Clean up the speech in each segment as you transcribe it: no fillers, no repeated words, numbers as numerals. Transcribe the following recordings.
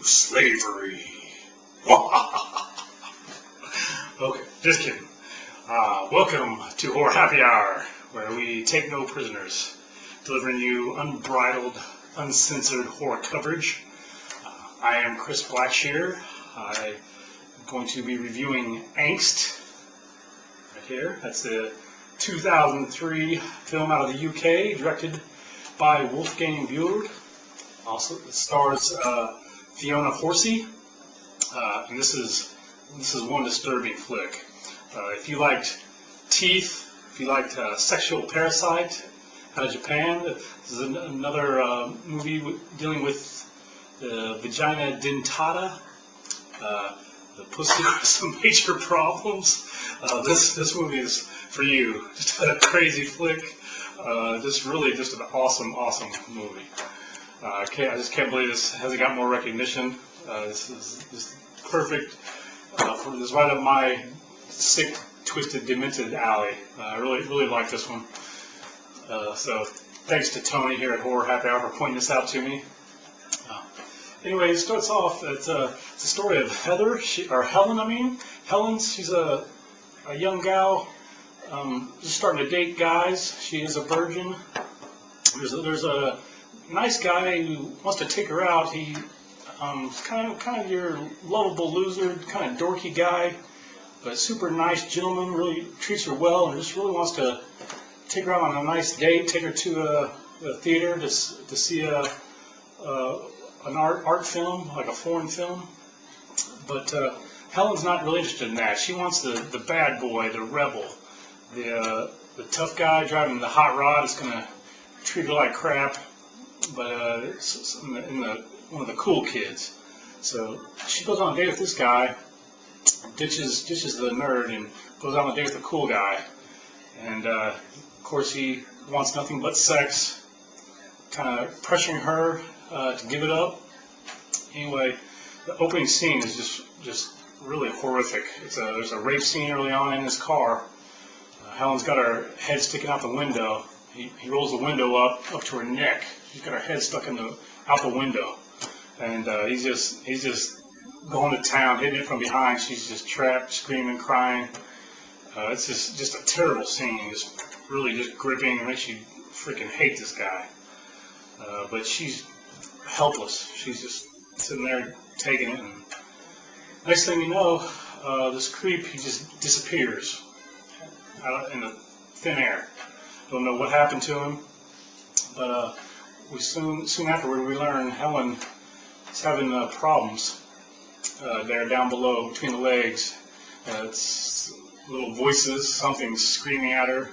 slavery. Okay, just kidding. Welcome to Horror Happy Hour, where we take no prisoners, delivering you unbridled, uncensored horror coverage. I am Chris Blackshear. I'm going to be reviewing Angst right here. That's the 2003 film out of the UK, directed by Wolfgang Buehler. Also, it stars Fiona Horsey, and this is one disturbing flick. If you liked Teeth, if you liked Sexual Parasite out of Japan, this is another movie dealing with the vagina dentata, the pussy with some major problems. This movie is for you. Just a crazy flick. Just an awesome movie. I just can't believe this hasn't got more recognition. This is just perfect. This is right up my sick, twisted, demented alley. I really like this one. So thanks to Tony here at Horror Happy Hour for pointing this out to me. Anyway, it starts off. It's a story of Helen. Helen. She's a young gal, just starting to date guys. She is a virgin. There's a nice guy who wants to take her out. He kind of your lovable loser, kind of dorky guy, but super nice gentleman. Really treats her well, and just really wants to take her out on a nice date. Take her to a theater to see an art film, like a foreign film. But Helen's not really interested in that. She wants the bad boy, the rebel, the tough guy driving the hot rod is going to treat her like crap. But one of the cool kids. So she goes on a date with this guy, ditches the nerd, and goes on a date with the cool guy. And of course he wants nothing but sex, kind of pressuring her to give it up. Anyway, the opening scene is just really horrific. There's a rape scene early on in his car. Helen's got her head sticking out the window. He rolls the window up to her neck. She's got her head stuck out the window, and he's just going to town, hitting it from behind. She's just trapped, screaming, crying. It's just a terrible scene. Just gripping. It makes you freaking hate this guy. But she's helpless. She's just sitting there taking it. And next thing you know, this creep, he just disappears out in the thin air. Don't know what happened to him, but soon afterward we learn Helen is having problems there down below between the legs. It's little voices, something screaming at her,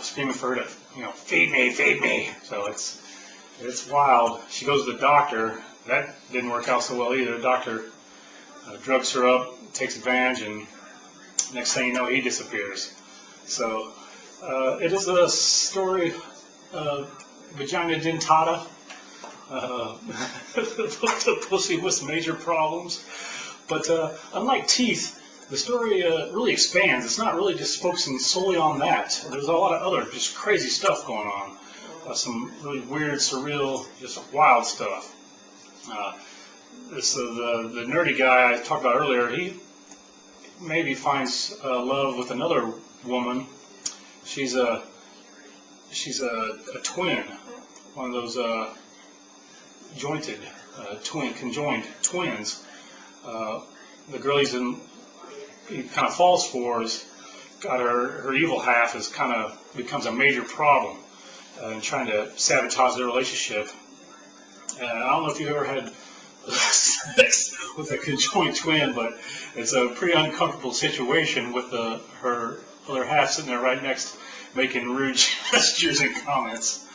screaming for her to, feed me. So it's wild. She goes to the doctor. That didn't work out so well either. The doctor drugs her up, takes advantage, and next thing you know, he disappears. So it is a story of vagina dentata, the pussy with major problems. But unlike Teeth, the story really expands. It's not really just focusing solely on that. There's a lot of other just crazy stuff going on. Some really weird, surreal, just wild stuff. The nerdy guy I talked about earlier, he maybe finds love with another woman. She's a twin, one of those conjoined twins. The girl he kind of falls for has got her evil half becomes a major problem in trying to sabotage their relationship. And I don't know if you ever had sex with a conjoined twin, but it's a pretty uncomfortable situation with her other half sitting there right next, making rude gestures and comments.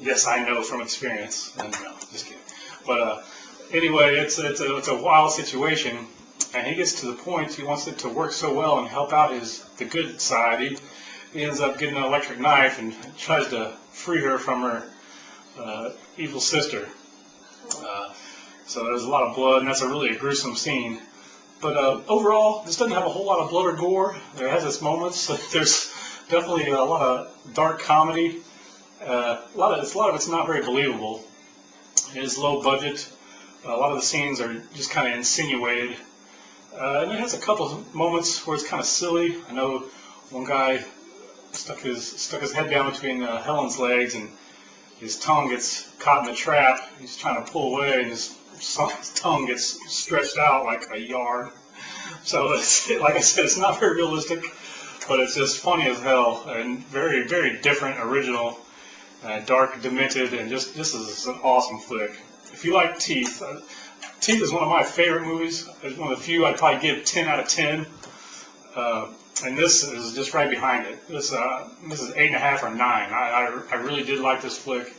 Yes, I know from experience. No, just kidding. But anyway, it's a wild situation, and he gets to the point he wants it to work so well and help out the good side. He ends up getting an electric knife and tries to free her from her evil sister. So there's a lot of blood, and that's a really gruesome scene. But overall, this doesn't have a whole lot of blood or gore. There has its moments. There's definitely a lot of dark comedy. A lot of it's not very believable. It is low budget. A lot of the scenes are just kind of insinuated. And it has a couple of moments where it's kind of silly. I know one guy stuck his head down between Helen's legs, and his tongue gets caught in the trap. He's trying to pull away, and his tongue gets stretched out like a yard. So it's, like I said, it's not very realistic, but it's just funny as hell and very, very different, original, dark, demented, and just this is an awesome flick. If you like Teeth, Teeth is one of my favorite movies. It's one of the few I'd probably give 10 out of 10. And this is just right behind it. This is 8.5 or 9. I really did like this flick.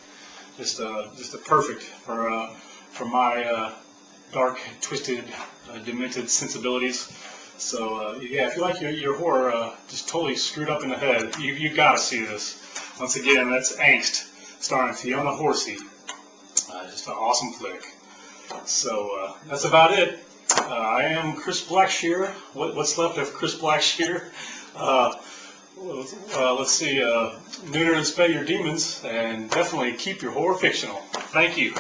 Just a perfect for my dark, twisted, demented sensibilities. So yeah, if you like your horror just totally screwed up in the head, you got to see this. Once again, that's Angst, starring Fiona Horsey. Just an awesome flick. So that's about it. I am Chris Blackshear. What's left of Chris Blackshear? Let's see. Neuter and spay your demons, and definitely keep your horror fictional. Thank you.